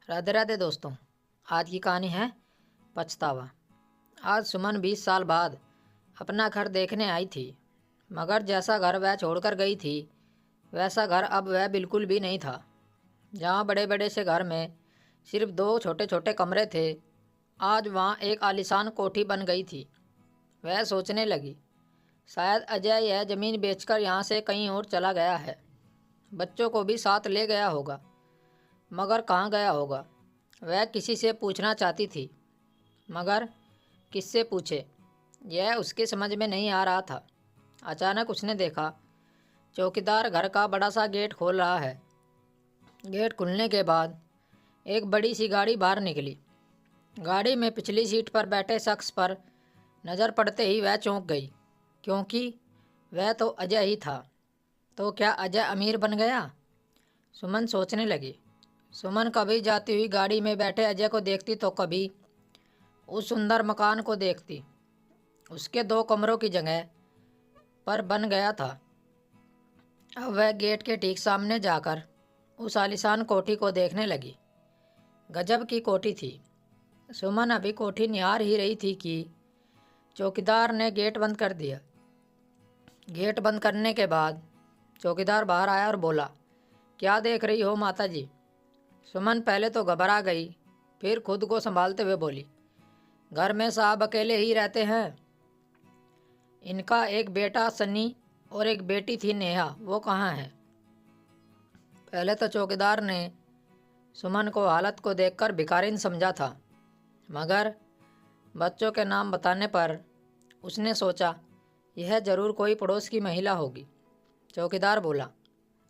राधे राधे दोस्तों। आज की कहानी है पछतावा। आज सुमन 20 साल बाद अपना घर देखने आई थी, मगर जैसा घर वह छोड़कर गई थी वैसा घर अब वह बिल्कुल भी नहीं था। जहाँ बड़े बड़े से घर में सिर्फ 2 छोटे छोटे कमरे थे, आज वहाँ एक आलीशान कोठी बन गई थी। वह सोचने लगी, शायद अजय यह ज़मीन बेचकर यहाँ से कहीं और चला गया है। बच्चों को भी साथ ले गया होगा, मगर कहाँ गया होगा। वह किसी से पूछना चाहती थी, मगर किससे पूछे यह उसके समझ में नहीं आ रहा था। अचानक उसने देखा, चौकीदार घर का बड़ा सा गेट खोल रहा है। गेट खुलने के बाद एक बड़ी सी गाड़ी बाहर निकली। गाड़ी में पिछली सीट पर बैठे शख्स पर नज़र पड़ते ही वह चौंक गई, क्योंकि वह तो अजय ही था। तो क्या अजय अमीर बन गया? सुमन सोचने लगी। सुमन कभी जाती हुई गाड़ी में बैठे अजय को देखती तो कभी उस सुंदर मकान को देखती। उसके 2 कमरों की जगह पर बन गया था। अब वह गेट के ठीक सामने जाकर उस आलीशान कोठी को देखने लगी। गजब की कोठी थी। सुमन अभी कोठी निहार ही रही थी कि चौकीदार ने गेट बंद कर दिया। गेट बंद करने के बाद चौकीदार बाहर आया और बोला, क्या देख रही हो माता जी? सुमन पहले तो घबरा गई, फिर खुद को संभालते हुए बोली, घर में साहब अकेले ही रहते हैं। इनका एक बेटा सन्नी और एक बेटी थी नेहा, वो कहाँ है? पहले तो चौकीदार ने सुमन को हालत को देखकर भिखारिन समझा था, मगर बच्चों के नाम बताने पर उसने सोचा यह ज़रूर कोई पड़ोस की महिला होगी। चौकीदार बोला,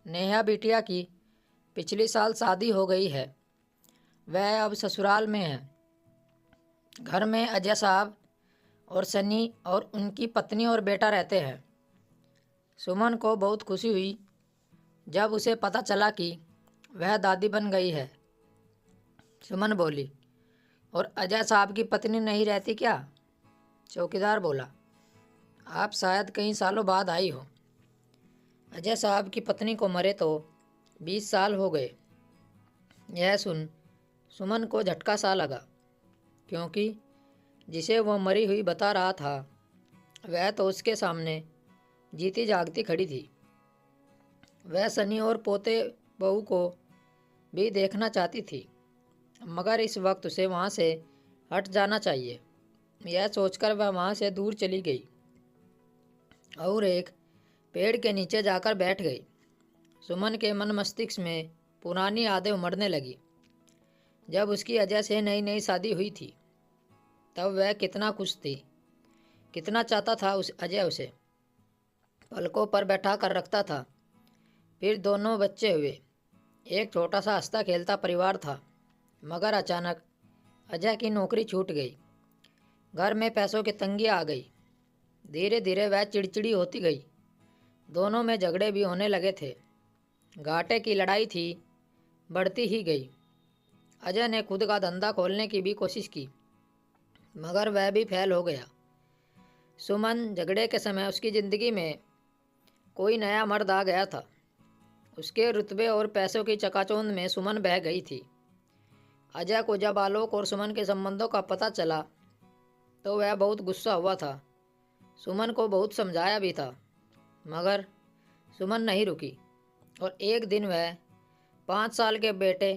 नेहा बिटिया की पिछले साल शादी हो गई है, वह अब ससुराल में है। घर में अजय साहब और सन्नी और उनकी पत्नी और बेटा रहते हैं। सुमन को बहुत खुशी हुई जब उसे पता चला कि वह दादी बन गई है। सुमन बोली, और अजय साहब की पत्नी नहीं रहती क्या? चौकीदार बोला, आप शायद कई सालों बाद आई हो। अजय साहब की पत्नी को मरे तो 20 साल हो गए। यह सुन सुमन को झटका सा लगा, क्योंकि जिसे वो मरी हुई बता रहा था वह तो उसके सामने जीती जागती खड़ी थी। वह सनी और पोते बहू को भी देखना चाहती थी, मगर इस वक्त उसे वहाँ से हट जाना चाहिए। यह सोचकर वह वहाँ से दूर चली गई और एक पेड़ के नीचे जाकर बैठ गई। सुमन के मन मस्तिष्क में पुरानी यादें उमड़ने लगी। जब उसकी अजय से नई नई शादी हुई थी तब वह कितना खुश थी, कितना चाहता था अजय उसे पलकों पर बैठा कर रखता था। फिर दोनों बच्चे हुए, एक छोटा सा हंसता खेलता परिवार था। मगर अचानक अजय की नौकरी छूट गई। घर में पैसों की तंगी आ गई। धीरे धीरे वह चिड़चिड़ी होती गई। दोनों में झगड़े भी होने लगे थे। घाटे की लड़ाई थी, बढ़ती ही गई। अजय ने खुद का धंधा खोलने की भी कोशिश की, मगर वह भी फेल हो गया। सुमन झगड़े के समय उसकी ज़िंदगी में कोई नया मर्द आ गया था। उसके रुतबे और पैसों की चकाचौंध में सुमन बह गई थी। अजय को जब आलोक और सुमन के संबंधों का पता चला तो वह बहुत गुस्सा हुआ था। सुमन को बहुत समझाया भी था, मगर सुमन नहीं रुकी और एक दिन वह 5 साल के बेटे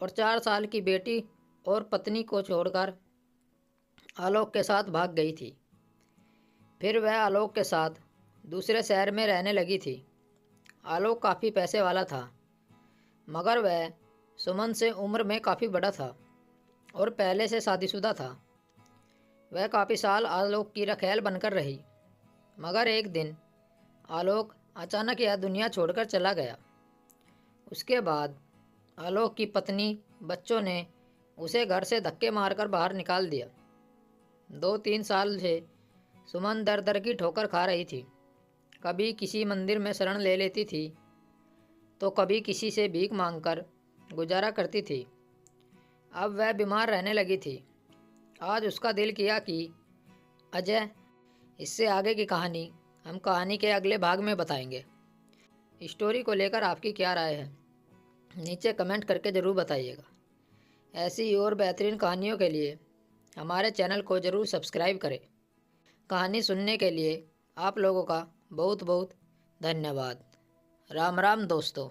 और 4 साल की बेटी और पत्नी को छोड़कर आलोक के साथ भाग गई थी। फिर वह आलोक के साथ दूसरे शहर में रहने लगी थी। आलोक काफ़ी पैसे वाला था, मगर वह सुमन से उम्र में काफ़ी बड़ा था और पहले से शादीशुदा था। वह काफ़ी साल आलोक की रखैल बनकर रही, मगर एक दिन आलोक अचानक यह दुनिया छोड़कर चला गया। उसके बाद आलोक की पत्नी बच्चों ने उसे घर से धक्के मारकर बाहर निकाल दिया। 2-3 साल से सुमन दर दर की ठोकर खा रही थी। कभी किसी मंदिर में शरण ले लेती थी तो कभी किसी से भीख मांगकर गुजारा करती थी। अब वह बीमार रहने लगी थी। आज उसका दिल किया कि अजय, इससे आगे की कहानी हम कहानी के अगले भाग में बताएंगे। स्टोरी को लेकर आपकी क्या राय है नीचे कमेंट करके ज़रूर बताइएगा। ऐसी और बेहतरीन कहानियों के लिए हमारे चैनल को ज़रूर सब्सक्राइब करें। कहानी सुनने के लिए आप लोगों का बहुत बहुत धन्यवाद। राम राम दोस्तों।